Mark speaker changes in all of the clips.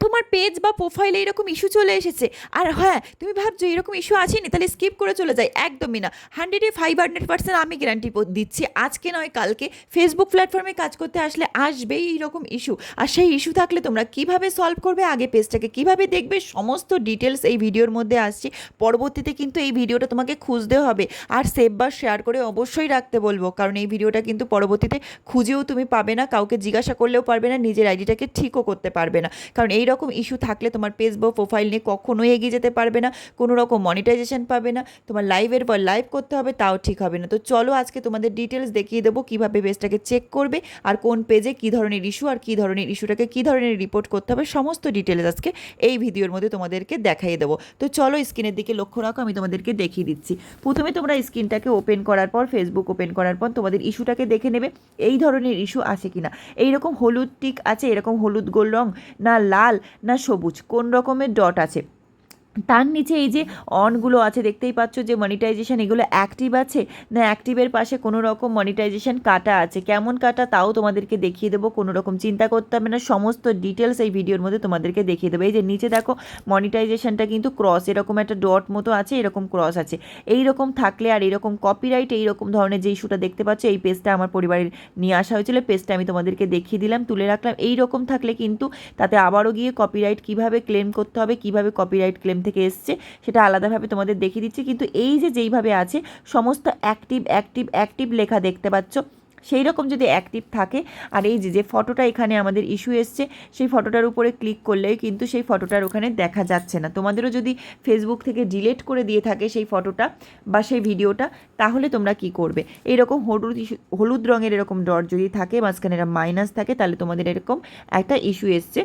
Speaker 1: তোমার পেজ বা প্রোফাইলে এরকম ইস্যু চলে এসেছে, আর হ্যাঁ তুমি ভাবছো এরকম ইস্যু আসেনি, তাহলে স্কিপ করে চলে যাই, একদমই না। 100% আমি গ্যারান্টি দিচ্ছি, আজকে নয় কালকে ফেসবুক প্ল্যাটফর্মে কাজ করতে আসলে আসবেই এইরকম ইস্যু। আর সেই ইস্যু থাকলে তোমরা কিভাবে সলভ করবে, আগে পেজটাকে কিভাবে দেখবে, সমস্ত ডিটেলস এই ভিডিওর মধ্যে আসছে। পরবর্তীতে কিন্তু এই ভিডিওটা তোমাকে খুঁজতে হবে, আর সেভ বা শেয়ার করে অবশ্যই রাখতে বলবো, কারণ এই ভিডিওটা কিন্তু পরবর্তীতে খুঁজেও তুমি পাবে না, কাউকে জিজ্ঞাসা করলেও পারবে না, নিজের আইডিটাকে ঠিকও করতে পারবে না। কারণ এই রকম ইস্যু থাকলে তোমার পেজ বা প্রোফাইল নিয়ে কখনোই এগিয়ে যেতে পারবে না, কোনো রকম মনিটাইজেশন পাবে না, তোমার লাইভের পর লাইভ করতে হবে, তাও ঠিক হবে না। তো চলো আজকে তোমাদের ডিটেলস দেখিয়ে দেবো কীভাবে পেজটাকে চেক করবে, আর কোন পেজে কী ধরনের ইস্যু, আর কী ধরনের ইস্যুটাকে কী ধরনের রিপোর্ট করতে হবে, সমস্ত ডিটেলস আজকে এই ভিডিওর মধ্যে তোমাদেরকে দেখাই দেবো। তো চলো স্ক্রিনের দিকে লক্ষ্য রাখো, আমি তোমাদেরকে দেখিয়ে দিচ্ছি। প্রথমে তোমরা স্ক্রিনটাকে ওপেন করার পর, ফেসবুক ওপেন করার পর তোমাদের ইস্যুটাকে দেখে নেবে এই ধরনের ইস্যু আছে কিনা। এইরকম হলুদ টিক আছে, এরকম হলুদ গোল রং, না লাল না সবুজ, কোন রকমের ডট আছে। তার নিচে এই যে অনগুলো আছে দেখতেই পাচ্ছ, যে মনিটাইজেশন, এগুলো অ্যাক্টিভ আছে না অ্যাক্টিভের পাশে কোনো রকম মনিটাইজেশন কাটা আছে, কেমন কাটা তাও তোমাদেরকে দেখিয়ে দেবো, কোনো রকম চিন্তা করতে হবে না, সমস্ত ডিটেলস এই ভিডিওর মধ্যে তোমাদেরকে দেখিয়ে দেবো। এই যে নিচে দেখো মনিটাইজেশনটা কিন্তু ক্রস, এরকম একটা ডট মতো আছে, এরকম ক্রস আছে, এই রকম থাকলে, আর এরকম কপিরাইট এইরকম ধরনের যে ইস্যুটা দেখতে পাচ্ছ, এই পেজটা আমার পরিবারের নিয়ে আসা হয়েছিল, পেজটা আমি তোমাদেরকে দেখিয়ে দিলাম, তুলে রাখলাম। এই রকম থাকলে কিন্তু তাতে আবারও গিয়ে কপিরাইট কীভাবে ক্লেম করতে হবে, কীভাবে কপিরাইট ক্লেম থেকে এসছে সেটা আলাদাভাবে তোমাদের দেখিয়ে দিচ্ছি। কিন্তু এই যে যেইভাবে আছে সমস্ত অ্যাক্টিভ অ্যাক্টিভ অ্যাক্টিভ লেখা দেখতে পাচ্ছ, সেই রকম যদি অ্যাক্টিভ থাকে, আর এই যে ফটোটা এখানে আমাদের ইস্যু এসছে, সেই ফটোটার উপরে ক্লিক করলেই কিন্তু সেই ফটোটার ওখানে দেখা যাচ্ছে না। তোমাদেরও যদি ফেসবুক থেকে ডিলিট করে দিয়ে থাকে সেই ফটোটা বা সেই ভিডিওটা, তাহলে তোমরা কি করবে, এইরকম হলুদ রঙের এরকম ডট যদি থাকে, মাঝখানে এরকম মাইনাস থাকে, তাহলে তোমাদের এরকম একটা ইস্যু এসছে।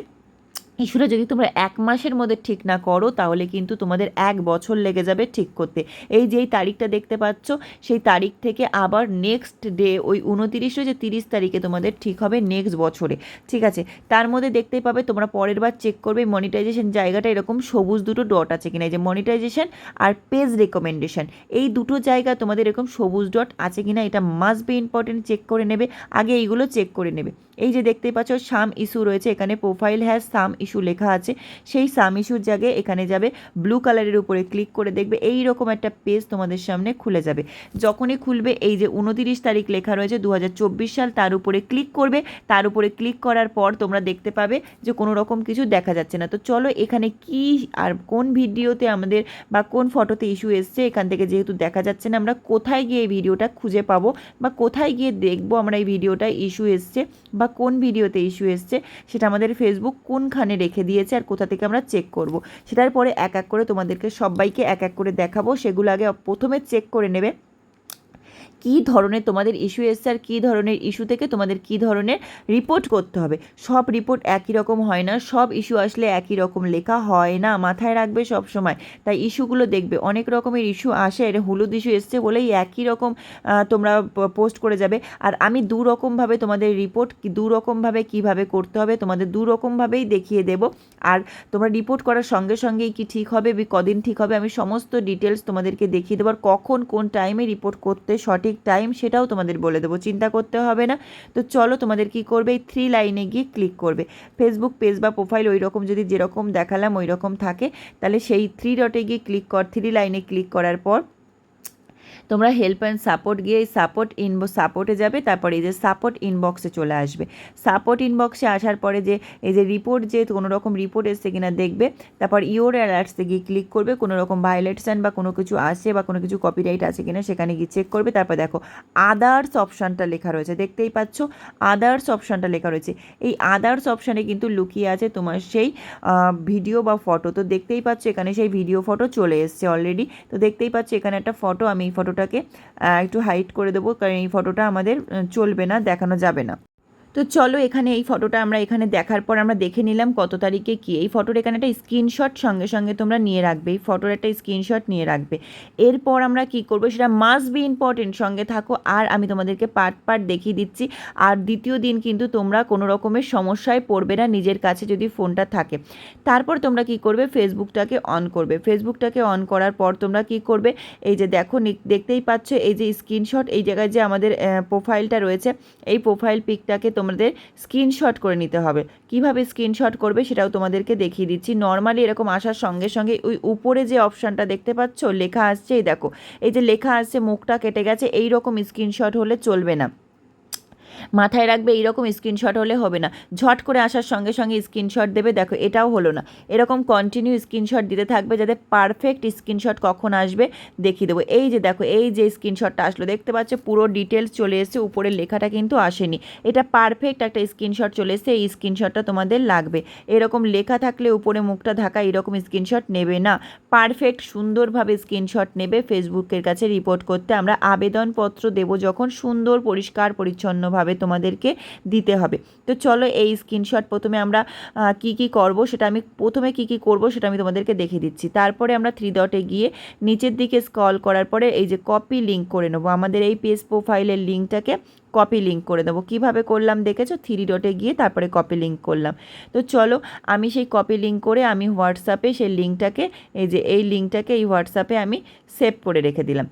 Speaker 1: ইস্যুটা যদি তোমরা 1 মাসের মধ্যে ঠিক না করো, তাহলে কিন্তু তোমাদের 1 বছর লেগে যাবে ঠিক করতে। এই যে এই তারিখটা দেখতে পাচ্ছ, সেই তারিখ থেকে আবার নেক্সট ডে ওই 29 যে 30 তারিখে তোমাদের ঠিক হবে নেক্সট বছরে, ঠিক আছে। তার মধ্যে দেখতেই পাবে, তোমরা পরের বার চেক করবে মনিটাইজেশন জায়গাটা এরকম সবুজ দুটো ডট আছে কিনা, এই যে মনিটাইজেশন আর পেজ রেকমেন্ডেশন, এই দুটো জায়গা তোমাদের এরকম সবুজ ডট আছে কিনা, এটা মাস্ট বি ইম্পর্টেন্ট, চেক করে নেবে, আগে এইগুলো চেক করে নেবে। এই যে দেখতেই পাচ্ছ সাম ইস্যু রয়েছে, এখানে প্রোফাইল হ্যাজ সাম ইস্যু লেখা আছে, সেই সাম ইস্যুর জায়গায় এখানে যাবে, ব্লু কালারের উপরে ক্লিক করে দেখবে এই রকম একটা পেজ তোমাদের সামনে খুলে যাবে। যখনই খুলবে, এই যে 29 তারিখ লেখা রয়েছে 2024 সাল, তার উপরে ক্লিক করবে, তার উপরে ক্লিক করার পর তোমরা দেখতে পাবে যে কোনো রকম কিছু দেখা যাচ্ছে না। তো চলো এখানে কি আর কোন ভিডিওতে আমাদের বা কোন ফটোতে ইস্যু এসছে, এখান থেকে যেহেতু দেখা যাচ্ছে না, আমরা কোথায় গিয়ে এই ভিডিওটা খুঁজে পাবো বা কোথায় গিয়ে দেখবো আমরা এই ভিডিওটা ইস্যু এসছে বা কোন ভিডিওতে ইস্যু এসছে, সেটা আমাদের ফেসবুক কোনখানে রেখে দিয়েছে আর কোথা থেকে আমরা চেক করব, সেটার পরে এক এক করে তোমাদেরকে সবাইকে এক এক করে দেখাবো। সেগুলো আগে প্রথমে চেক করে নেবে কী ধরনের তোমাদের ইস্যু এসছে, আর কী ধরনের ইস্যু থেকে তোমাদের কী ধরনের রিপোর্ট করতে হবে। সব রিপোর্ট একই রকম হয় না, সব ইস্যু আসলে একই রকম লেখা হয় না, মাথায় রাখবে সব সময়। তাই ইস্যুগুলো দেখবে, অনেক রকমের ইস্যু আসে, এটা হলুদ ইস্যু এসছে বলেই একই রকম তোমরা পোস্ট করে যাবে। আর আমি দু রকমভাবে তোমাদের রিপোর্ট দু রকমভাবে কীভাবে করতে হবে তোমাদের দু রকমভাবেই দেখিয়ে দেব। আর তোমরা রিপোর্ট করার সঙ্গে সঙ্গেই কি ঠিক হবে, কদিন ঠিক হবে, আমি সমস্ত ডিটেলস তোমাদেরকে দেখিয়ে দেবো। আর কখন কোন টাইমে রিপোর্ট করতে সঠিক টাইম সেটাও তোমাদের বলে দেবো, চিন্তা করতে হবে না। তো চলো তোমাদের কি করবে, এই 3 লাইনে গিয়ে ক্লিক করবে। ফেসবুক পেজ বা প্রোফাইল ওই রকম যদি যেরকম দেখালাম ওই রকম থাকে, তাহলে সেই 3 ডটে গিয়ে ক্লিক 3 লাইনে ক্লিক করার পর তোমরা হেল্প অ্যান্ড সাপোর্ট গিয়ে এই সাপোর্টে যাবে, তারপরে এই যে সাপোর্ট ইনবক্সে চলে আসবে। সাপোর্ট ইনবক্সে আসার পরে যে এই যে রিপোর্ট, যে কোনো রকম রিপোর্ট এসছে কিনা দেখবে, তারপর ইওর অ্যালার্টসে গিয়ে ক্লিক করবে, কোনো রকম ভায়োলেশন বা কোনো কিছু আসে বা কোনো কিছু কপিরাইট আছে কিনা সেখানে গিয়ে চেক করবে। তারপর দেখো আদার্স অপশানটা লেখা রয়েছে, দেখতেই পাচ্ছ আদার্স অপশানটা লেখা রয়েছে। এই আদার্স অপশানে কিন্তু লুকিয়ে আছে তোমার সেই ভিডিও বা ফটো। তো দেখতেই পাচ্ছ এখানে সেই ভিডিও ফটো চলে এসছে অলরেডি। তো দেখতেই পাচ্ছ এখানে একটা ফটো, আমি এই ফটোটাকে একটু হাইড করে দেবো, কারণ এই ফটোটা আমাদের চলবে না, দেখানো যাবে না। তো চলো এখানে এই ফটোটা আমরা এখানে দেখার পর আমরা দেখে নিলাম কত তারিখে কি। এই ফটোর এখানে একটা স্ক্রিনশট সঙ্গে সঙ্গে তোমরা নিয়ে রাখবে, এই ফটোর একটা স্ক্রিনশট নিয়ে রাখবে। এরপর আমরা কি করব, সেটা মাস্ট বি ইম্পর্টেন্ট, সঙ্গে থাকো, আর আমি তোমাদেরকে পার্ট দেখিয়ে দিচ্ছি। আর দ্বিতীয় দিন কিন্তু তোমরা কোনো রকমের সমস্যায় পড়বে না নিজের কাছে যদি ফোনটা থাকে। তারপর তোমরা কি করবে, ফেসবুকটাকে অন করবে। ফেসবুকটাকে অন করার পর তোমরা কি করবে, এই যে দেখো দেখতেই পাচ্ছ এই যে স্ক্রিনশট, এই জায়গায় যে আমাদের প্রোফাইলটা রয়েছে, এই প্রোফাইল পিকটাকে তোমরা আমাদের স্ক্রিনশট করে নিতে হবে। কিভাবে স্ক্রিনশট করবে সেটাও তোমাদেরকে দেখিয়ে দিচ্ছি। নর্মালি এরকম আসার সঙ্গে সঙ্গে ওই উপরে যে অপশানটা দেখতে পাচ্ছ লেখা আসছে, এই দেখো এই যে লেখা আসছে মুখটা কেটে গেছে, এই রকম স্ক্রিনশট হলে চলবে না। মাথায় রাখবে এইরকম স্ক্রিনশট হলে হবে না, ঝট করে আসার সঙ্গে সঙ্গে স্ক্রিনশট দেবে। দেখো এটাও হলো না, এরকম কন্টিনিউ স্ক্রিনশট দিতে থাকবে যাতে পারফেক্ট স্ক্রিনশট কখন আসবে দেখিয়ে দেবো। এই যে দেখো এই যে স্ক্রিনশটটা আসলো দেখতে পাচ্ছ, পুরো ডিটেলস চলে এসেছে, উপরের লেখাটা কিন্তু আসেনি। এটা পারফেক্ট একটা স্ক্রিনশট চলে এসেছে, এই স্ক্রিনশটটা তোমাদের লাগবে। এরকম লেখা থাকলে উপরে মুখটা ঢাকা এরকম স্ক্রিনশট নেবে না, পারফেক্ট সুন্দরভাবে স্ক্রিনশট নেবে ফেসবুকের কাছে রিপোর্ট করতে। আমরা আবেদনপত্র দেবো যখন সুন্দর পরিষ্কার পরিচ্ছন্নভাবে তোমাদেরকে দিতে হবে। তো চলো এই স্ক্রিনশট প্রথমে আমরা কি করব সেটা আমি প্রথমে কি করব সেটা আমি তোমাদেরকে দেখিয়ে দিচ্ছি। তারপরে আমরা 3 ডটে গিয়ে নিচের দিকে স্ক্রল করার পরে এই যে কপি লিঙ্ক করে নেবো, আমাদের এই পেজ প্রোফাইলের লিঙ্কটাকে কপি লিঙ্ক করে দেবো। কীভাবে করলাম দেখেছো, 3 ডটে গিয়ে তারপরে কপি লিঙ্ক করলাম। তো চলো আমি সেই কপি লিঙ্ক করে আমি হোয়াটসঅ্যাপে সেই লিঙ্কটাকে এই লিঙ্কটাকে এই হোয়াটসঅ্যাপে আমি সেভ করে রেখে দিলাম।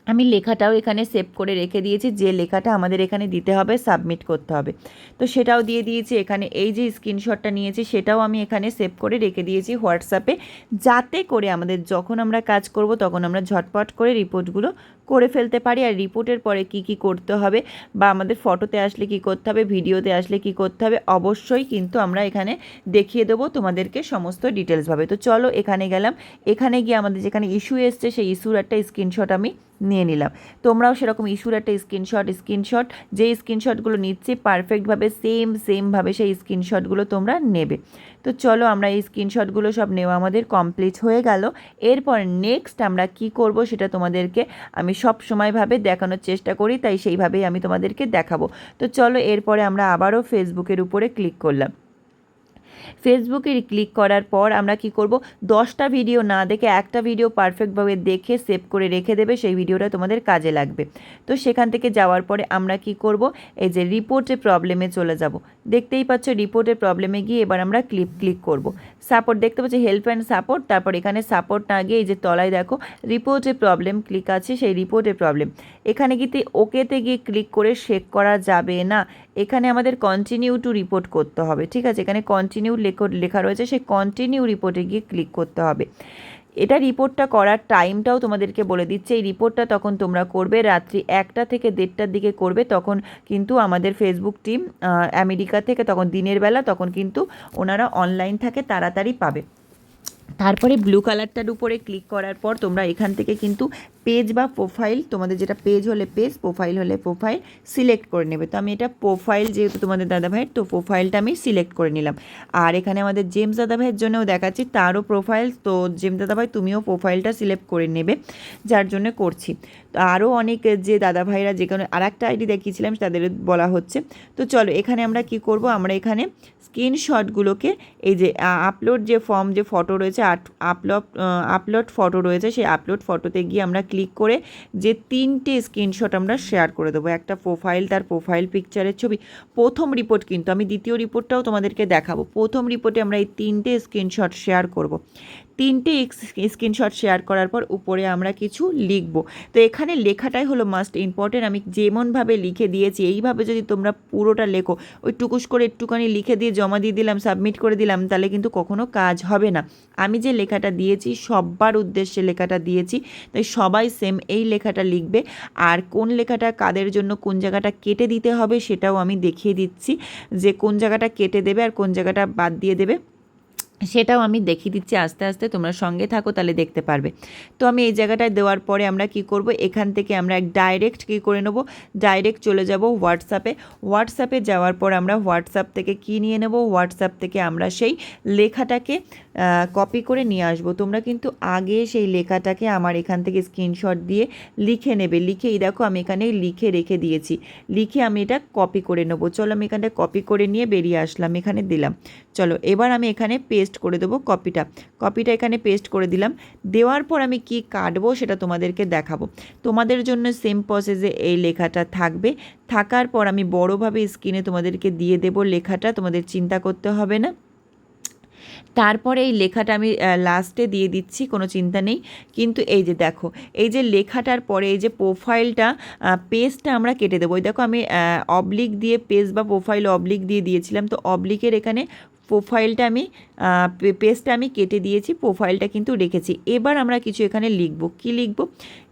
Speaker 1: আমি লেখাটাও এখানে সেভ করে রেখে দিয়েছি, যে লেখাটা আমাদের এখানে দিতে হবে, সাবমিট করতে হবে, তো সেটাও দিয়ে দিয়েছি এখানে। এই যে স্ক্রিনশটটা নিয়েছি সেটাও আমি এখানে সেভ করে রেখে দিয়েছি হোয়াটসঅ্যাপে, যাতে করে আমাদের যখন আমরা কাজ করব তখন আমরা ঝটপট করে রিপোর্টগুলো করে ফেলতে পারি। আর রিপোর্টের পরে কি করতে হবে বা আমাদের ফটোতে আসলে কি করতে হবে, ভিডিওতে আসলে কি করতে হবে, অবশ্যই কিন্তু আমরা এখানে দেখিয়ে দেবো তোমাদেরকে সমস্ত ডিটেলসভাবে। তো চলো এখানে গেলাম, এখানে গিয়ে আমাদের যেখানে ইস্যু এসছে সেই ইস্যুর একটা স্ক্রিনশট আমি নিয়ে নিলাম। তোমরাও সেরকম ইস্যুর একটা স্ক্রিনশট যেই স্ক্রিনশটগুলো নিচ্ছি পারফেক্টভাবে সেমভাবে সেই স্ক্রিনশটগুলো তোমরা নেবে। তো চলো আমরা এই স্ক্রিনশটগুলো সব নেওয়া আমাদের কমপ্লিট হয়ে গেল। এরপর নেক্সট আমরা কি করব সেটা তোমাদেরকে আমি সব সময়ভাবে দেখানোর চেষ্টা করি, তাই সেইভাবেই আমি তোমাদেরকে দেখাবো। তো চলো এরপরে আমরা আবারও ফেসবুকের উপরে ক্লিক করলাম। ফেসবুকে ক্লিক করার পর আমরা কি করব, 10টা ভিডিও না দেখে একটা ভিডিও পারফেক্টভাবে দেখে সেভ করে রেখে দেবে, সেই ভিডিওটা তোমাদের কাজে লাগবে। তো সেখান থেকে যাওয়ার পরে আমরা কি করব, এই যে রিপোর্টে প্রবলেমে চলে যাব। দেখতেই পাচ্ছ রিপোর্টের প্রবলেমে গিয়ে এবার আমরা ক্লিক করব। সাপোর্ট দেখতে পাচ্ছি, হেল্প অ্যান্ড সাপোর্ট, তারপর এখানে সাপোর্ট না গিয়ে এই যে তলায় দেখো রিপোর্টে প্রবলেম ক্লিক আছে, সেই রিপোর্টে প্রবলেম এখানে গিয়ে ওকেতে গিয়ে ক্লিক করে শেক করা যাবে না, এখানে আমাদের কন্টিনিউ টু রিপোর্ট করতে হবে। ঠিক আছে, এখানে কন্টিনিউ লেখা রয়েছে, সেই কন্টিনিউ রিপোর্টে গিয়ে ক্লিক করতে হবে। এটা রিপোর্টটা করার টাইমটাও তোমাদেরকে বলে দিচ্ছে। এই রিপোর্টটা তখন তোমরা করবে রাত্রি 1টা থেকে 1:30টার দিকে করবে, তখন কিন্তু আমাদের ফেসবুক টিম আমেরিকা থেকে তখন দিনের বেলা তখন কিন্তু ওনারা অনলাইন থাকে, তাড়াতাড়ি পাবে। তারপরে ব্লু কালারটার উপরে ক্লিক করার পর তোমরা এখান থেকে কিন্তু পেজ বা প্রোফাইল, তোমাদের যেটা পেজ হলে পেজ, প্রোফাইল হলে প্রোফাইল সিলেক্ট করে নেবে। তো আমি এটা প্রোফাইল, যেহেতু তোমাদের দাদাভাইয়ের, তো প্রোফাইলটা আমি সিলেক্ট করে নিলাম। আর এখানে আমাদের জেমস দাদাভাইয়ের জন্যও দেখাচ্ছি, তারও প্রোফাইল, তো জেমস দাদাভাই তুমিও প্রোফাইলটা সিলেক্ট করে নেবে, যার জন্য করছি। তো আরও অনেক যে দাদাভাইরা যেখানে আর একটা আইডি দেখিয়েছিলাম তাদের বলা হচ্ছে। তো চলো এখানে আমরা কি করব, আমরা এখানে স্ক্রিনশটগুলোকে এই যে আপলোড যে ফর্ম যে ফটো রয়েছে, আপলোড ফটো রয়েছে, সেই আপলোড ফটোতে গিয়ে আমরা ক্লিক করে যে 3টে স্ক্রিনশট আমরা শেয়ার করে দেবো। একটা প্রোফাইল, তার প্রোফাইল পিকচারের ছবি, প্রথম রিপোর্ট কিন্তু আমি দ্বিতীয় রিপোর্টটাও তোমাদেরকে দেখাবো। প্রথম রিপোর্টে আমরা এই 3টে স্ক্রিনশট শেয়ার করব। 3টে স্ক্রিনশট শেয়ার করার পর উপরে আমরা কিছু লিখব। তো এখানে লেখাটাই হলো মাস্ট ইম্পর্টেন্ট। আমি যেমনভাবে লিখে দিয়েছি এইভাবে যদি তোমরা পুরোটা লেখো, ওই টুকুস করে একটুখানি লিখে দিয়ে জমা দিয়ে দিলাম, সাবমিট করে দিলাম, তাহলে কিন্তু কখনো কাজ হবে না। আমি যে লেখাটা দিয়েছি সবার উদ্দেশ্যে লেখাটা দিয়েছি, তাই সবাই সেম এই লেখাটা লিখবে। আর কোন লেখাটা কাদের জন্য কোন জায়গাটা কেটে দিতে হবে সেটাও আমি দেখিয়ে দিচ্ছি, যে কোন জায়গাটা কেটে দেবে আর কোন জায়গাটা বাদ দিয়ে দেবে, সেটাও আমি দেখিয়ে দিচ্ছি। আস্তে আস্তে তোমরা সঙ্গে থাকো, তাহলে দেখতে পারবে। তো আমি এই জায়গাটায় দেওয়ার পরে আমরা কি করব, এখান থেকে আমরা ডাইরেক্ট কী করে নেব, ডাইরেক্ট চলে যাব হোয়াটসঅ্যাপে যাওয়ার পর আমরা হোয়াটসঅ্যাপ থেকে কি নিয়ে নেব, হোয়াটসঅ্যাপ থেকে আমরা সেই লেখাটাকে কপি করে নিয়ে আসবো। তোমরা কিন্তু আগে সেই লেখাটাকে আমার এখান থেকে স্ক্রিনশট দিয়ে লিখে নেবে। লিখে এই দেখো আমি এখানে লিখে রেখে দিয়েছি, লিখে আমি এটা কপি করে নেবো। চলো আমি এখানটা কপি করে নিয়ে বেরিয়ে আসলাম, এখানে দিলাম। চলো এবার আমি এখানে পেস্ট করে দেবো কপিটা এখানে পেস্ট করে দিলাম। দেওয়ার পর আমি কি কাটবো সেটা তোমাদেরকে দেখাবো। তোমাদের জন্য সেম প্রসেসে এই লেখাটা থাকবে। থাকার পর আমি বড়োভাবে স্ক্রিনে তোমাদেরকে দিয়ে দেবো লেখাটা, তোমাদের চিন্তা করতে হবে না। তারপরে এই লেখাটা আমি লাস্টে দিয়ে দিচ্ছি, কোনো চিন্তা নেই। কিন্তু এই যে দেখো, এই যে লেখাটার পরে এই যে প্রোফাইলটা, পেজটা আমরা কেটে দেবো। ওই দেখো আমি অবলিক দিয়ে পেজ বা প্রোফাইল অবলিক দিয়ে দিয়েছিলাম, তো অবলিকের এখানে প্রোফাইলটা আমি পেজটা আমি কেটে দিয়েছি, প্রোফাইলটা কিন্তু রেখেছি। এবার আমরা কিছু এখানে লিখব। কি লিখব?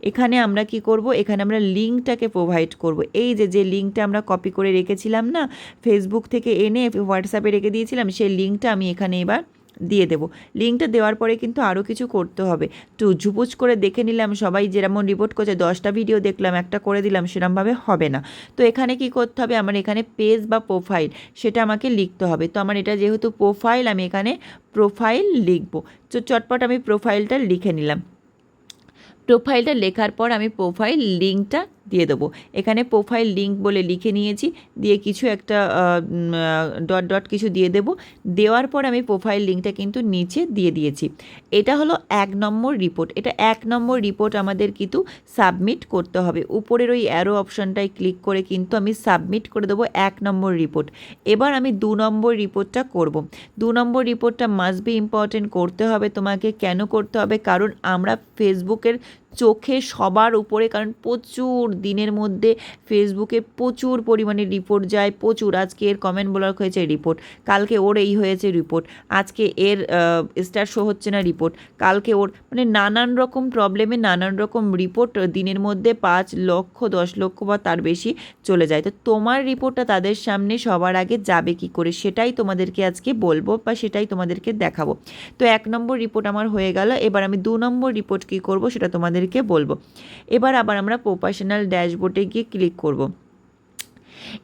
Speaker 1: এখানে আমরা কি করব, এখানে আমরা লিঙ্কটাকে প্রোভাইড করব। এই যে লিঙ্কটা আমরা কপি করে রেখেছিলাম না, ফেসবুক থেকে এনে হোয়াটসঅ্যাপে রেখে দিয়েছিলাম, সেই লিঙ্কটা আমি এখানে এবার দিয়ে দেবো। লিঙ্কটা দেওয়ার পরে কিন্তু আরও কিছু করতে হবে। তো ঝুপুচ করে দেখে নিলাম সবাই যেরকম রিপোর্ট করছে, 10টা ভিডিও দেখলাম একটা করে দিলাম, সেরকমভাবে হবে না। তো এখানে কি করতে হবে, আমার এখানে পেজ বা প্রোফাইল সেটা আমাকে লিখতে হবে। তো আমার এটা যেহেতু প্রোফাইল, আমি এখানে প্রোফাইল লিখবো। তো চটপট আমি প্রোফাইলটা লিখে নিলাম। প্রোফাইলটা লেখার পর আমি প্রোফাইল লিঙ্কটা দিয়ে দেবো। এখানে প্রোফাইল লিঙ্ক বলে লিখে নিয়েছি, দিয়ে কিছু একটা ডট ডট কিছু দিয়ে দেবো। দেওয়ার পর আমি প্রোফাইল লিঙ্কটা কিন্তু নিচে দিয়ে দিয়েছি। এটা হলো 1 নম্বর রিপোর্ট। এটা 1 নম্বর রিপোর্ট আমাদের কিন্তু সাবমিট করতে হবে। উপরের ওই অ্যারো অপশানটায় ক্লিক করে কিন্তু আমি সাবমিট করে দেবো 1 নম্বর রিপোর্ট। এবার আমি 2 নম্বর রিপোর্টটা করব। 2 নম্বর রিপোর্টটা মাস্ট বি ইম্পর্টেন্ট করতে হবে তোমাকে। কেন করতে হবে? কারণ আমরা ফেসবুকের চোখে সবার উপরে, কারণ প্রচুর দিনের মধ্যে ফেসবুকে প্রচুর পরিমাণে রিপোর্ট যায়, প্রচুর। আজকে এর কমেন্ট ব্লক হয়েছে রিপোর্ট, কালকে ওর এই হয়েছে রিপোর্ট, আজকে এর স্টার শো হচ্ছে না রিপোর্ট, কালকে ওর, মানে নানান রকম প্রবলেমে নানান রকম রিপোর্ট দিনের মধ্যে 5 লক্ষ 10 লক্ষ বা তার বেশি চলে যায়। তো তোমার রিপোর্টটা তাদের সামনে সবার আগে যাবে কি করে, সেটাই তোমাদেরকে আজকে বলবো বা সেটাই তোমাদেরকে দেখাবো। তো 1 নম্বর রিপোর্ট আমার হয়ে গেল। এবার আমি 2 নম্বর রিপোর্ট কী করব সেটা তোমাদেরকে বলবো। এবার আবার আমরা প্রফেশনাল ড্যাশবোর্ডে গিয়ে ক্লিক করব।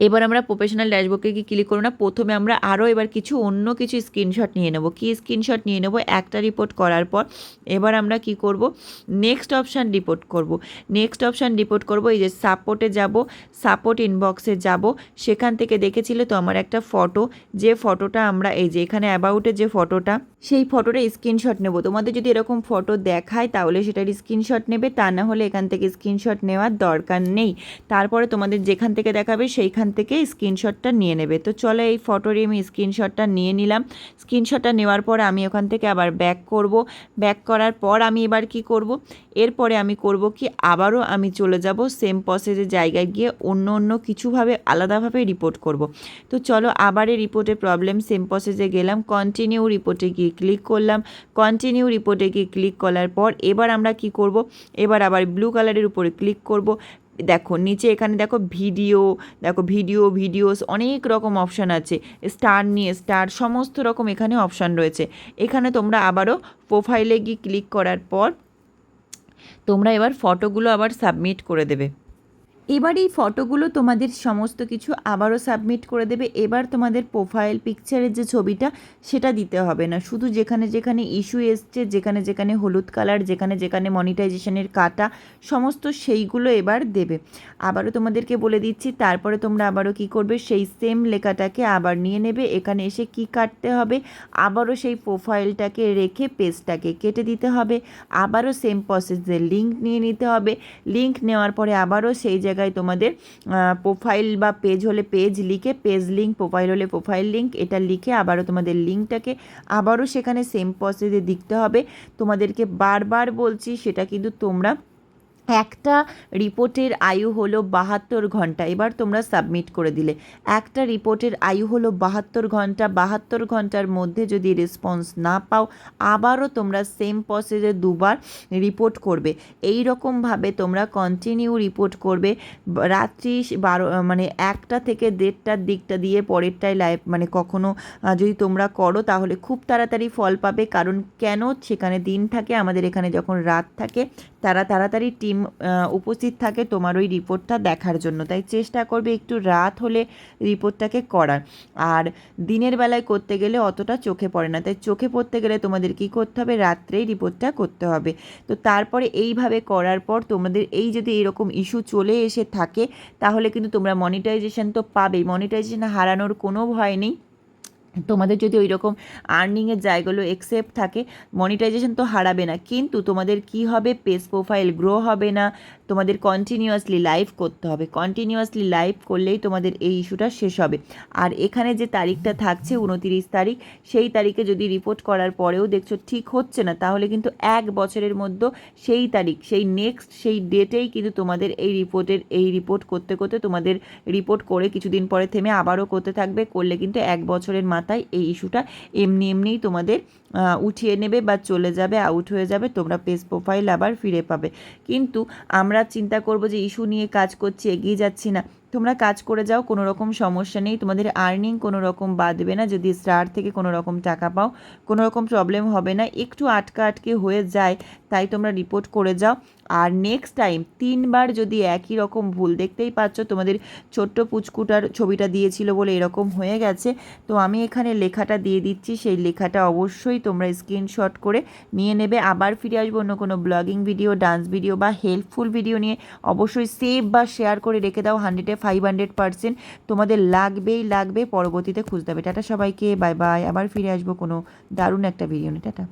Speaker 1: এবার আমরা প্রফেশনাল ড্যাশবোর্ডে গিয়ে ক্লিক করব না, প্রথমে আমরা আরও এবার কিছু অন্য কিছু স্ক্রিনশট নিয়ে নেব। কি স্ক্রিনশট নিয়ে নেব? একটা রিপোর্ট করার পর এবার আমরা কি করব, নেক্সট অপশান রিপোর্ট করব। নেক্সট অপশান রিপোর্ট করব, এই যে সাপোর্টে যাব, সাপোর্ট ইনবক্সে যাব, সেখান থেকে দেখেছিলে তো আমার একটা ফটো, যে ফটোটা আমরা এই যে এখানে অ্যাবাউটের যে ফটোটা, সেই ফটোটা স্ক্রিনশট নেব। তোমাদের যদি এরকম ফটো দেখায় তাহলে সেটার স্ক্রিনশট নেবে, তা না হলে এখান থেকে স্ক্রিনশট নেওয়ার দরকার নেই। তারপরে তোমাদের যেখান থেকে দেখাবে সেইখান থেকে স্ক্রিনশটটা নিয়ে নেবে। তো চলো এই ফটোরই আমি স্ক্রিনশটটা নিয়ে নিলাম। স্ক্রিনশটটা নেওয়ার পর আমি ওখান থেকে আবার ব্যাক করব। ব্যাক করার পর আমি এবার কি করব, এরপরে আমি করব কি, আবারও আমি চলে যাব সেম প্রসেসের জায়গায় গিয়ে অন্য কিছুভাবে আলাদাভাবে রিপোর্ট করব। তো চলো আবার এই রিপোর্টের প্রবলেম, সেম প্রসেসে গেলাম, কন্টিনিউ রিপোর্টে গিয়ে ক্লিক করলাম। কন্টিনিউ রিপোর্টে গিয়ে ক্লিক করার পর এবার আমরা কি করব, এবার আবার ব্লু কালারের উপরে ক্লিক করব। দেখো নিচে এখানে দেখো ভিডিও, দেখো ভিডিওস অনেক রকম অপশান আছে, স্টার নিয়ে স্টার, সমস্ত রকম এখানে অপশান রয়েছে। এখানে তোমরা আবারও প্রোফাইলে গিয়ে ক্লিক করার পর তোমরা এবার ফটোগুলো আবার সাবমিট করে দেবে। এবার এই ফটোগুলো তোমাদের সমস্ত কিছু আবারও সাবমিট করে দেবে। এবার তোমাদের প্রোফাইল পিকচারের যে ছবিটা সেটা দিতে হবে না, শুধু যেখানে যেখানে ইস্যু এসছে, যেখানে যেখানে হলুদ কালার, যেখানে যেখানে মনিটাইজেশনের কাটা, সমস্ত সেইগুলো এবার দেবে। আবারও তোমাদেরকে বলে দিচ্ছি, তারপরে তোমরা আবারও কি করবে, সেই সেম লেখাটাকে আবার নিয়ে নেবে, এখানে এসে কি কাটতে হবে, আবারও সেই প্রোফাইলটাকে রেখে পেজটাকে কেটে দিতে হবে। আবারও সেম প্রসেসে লিঙ্ক নিয়ে নিতে হবে। লিঙ্ক নেওয়ার পরে আবারও সেই জায়গায় তোমাদের প্রোফাইল বা পেজ হলে পেজ লিখে পেজ লিঙ্ক, প্রোফাইল হলে প্রোফাইল লিঙ্ক, এটা লিখে আবারও তোমাদের লিঙ্কটাকে আবারও সেখানে সেম প্রসেসে দিতে হবে। তোমাদেরকে বারবার বলছি, সেটা কিন্তু তোমরা, একটা রিপোর্টের আয়ু হলো 72 ঘন্টা। এবার তোমরা সাবমিট করে দিলে, একটা রিপোর্টের আয়ু হলো 72 ঘন্টা। 72 ঘন্টার মধ্যে যদি রেসপন্স না পাও, আবারও তোমরা সেম প্রসেসে দুবার রিপোর্ট করবে। এই রকমভাবে তোমরা কন্টিনিউ রিপোর্ট করবে। রাত্রি 12 মানে 1টা থেকে 1:30টার দিকটা দিয়ে পরেরটায় লাইভ, মানে কখনো যদি তোমরা করো তাহলে খুব তাড়াতাড়ি ফল পাবে। কারণ কেন, সেখানে দিন থাকে, আমাদের এখানে যখন রাত থাকে, তারা তাড়াতাড়ি টিম উপস্থিত থাকে তোমার ওই রিপোর্টটা দেখার জন্য। তাই চেষ্টা করবে একটু রাত হলে রিপোর্টটাকে করার। আর দিনের বেলায় করতে গেলে অতটা চোখে পড়ে না, তাই চোখে পড়তে গেলে তোমাদের কি করতে হবে, রাত্রেই রিপোর্টটা করতে হবে। তো তারপরে এইভাবে করার পর তোমাদের এই যদি এরকম ইস্যু চলে এসে থাকে, তাহলে কিন্তু তোমরা মনিটাইজেশন তো পাবেই, মনিটাইজেশন হারানোর কোনো ভয় নেই। তোমাদের যদি ওই রকম আর্নিংয়ের জায়গাগুলো একসেপ্ট থাকে, মনিটাইজেশন তো হারাবে না, কিন্তু তোমাদের কি হবে, পেজ প্রোফাইল গ্রো হবে না, তোমাদের কন্টিনিউয়াসলি লাইভ করতে হবে, কন্টিনিউয়াসলি লাইভ করলেই তোমাদের এই ইস্যুটা শেষ হবে। আর এখানে যে তারিখটা থাকছে 29 তারিখ, সেই তারিখে যদি রিপোর্ট করার পরেও দেখছো ঠিক হচ্ছে না, তাহলে কিন্তু 1 বছরের মধ্যে সেই তারিখ, সেই নেক্সট সেই ডেটেই কিন্তু তোমাদের এই রিপোর্ট করতে করতে তোমাদের রিপোর্ট করে কিছুদিন পরে থেমে আবারও করতে থাকবে, করলে কিন্তু 1 বছরের মাথায় এই ইস্যুটা এমনিই তোমাদের উঠিয়ে নেবে বা চলে যাবে, আউট হয়ে যাবে, তোমরা পেজ প্রোফাইল আবার ফিরে পাবে। কিন্তু আমরা চিন্তা করব যে ইস্যু নিয়ে কাজ করছি, এগিয়ে যাচ্ছি না, তোমরা কাজ করে যাও, কোনো রকম সমস্যা নেই, তোমাদের আর্নিং কোনো রকম বাঁধবে না, যদি স্টার থেকে কোনো রকম টাকা পাও কোনো রকম প্রবলেম হবে না, একটু আটকে হয়ে যায় তাই তোমরা রিপোর্ট করে যাও। আর নেক্সট টাইম 3বার যদি একই রকম ভুল, দেখতেই পাচ্ছ তোমাদের ছোট্ট পুচকুটার ছবিটা দিয়েছিল বলে এরকম হয়ে গেছে, তো আমি এখানে লেখাটা দিয়ে দিচ্ছি, সেই লেখাটা অবশ্যই তোমরা স্ক্রিনশট করে নিয়ে নেবে। আবার ফিরে আসবো অন্য কোনো ব্লগিং ভিডিও, ডান্স ভিডিও বা হেল্পফুল ভিডিও নিয়ে। অবশ্যই সেভ বা শেয়ার করে রেখে দাও, 100-500% তোমাদের লাগবে, পরবর্তীতে খুঁজতে হবে। টাটা সবাইকে, বাই বাই, আবার ফিরে আসবো কোনো দারুণ একটা ভিডিও নিয়ে, টাটা।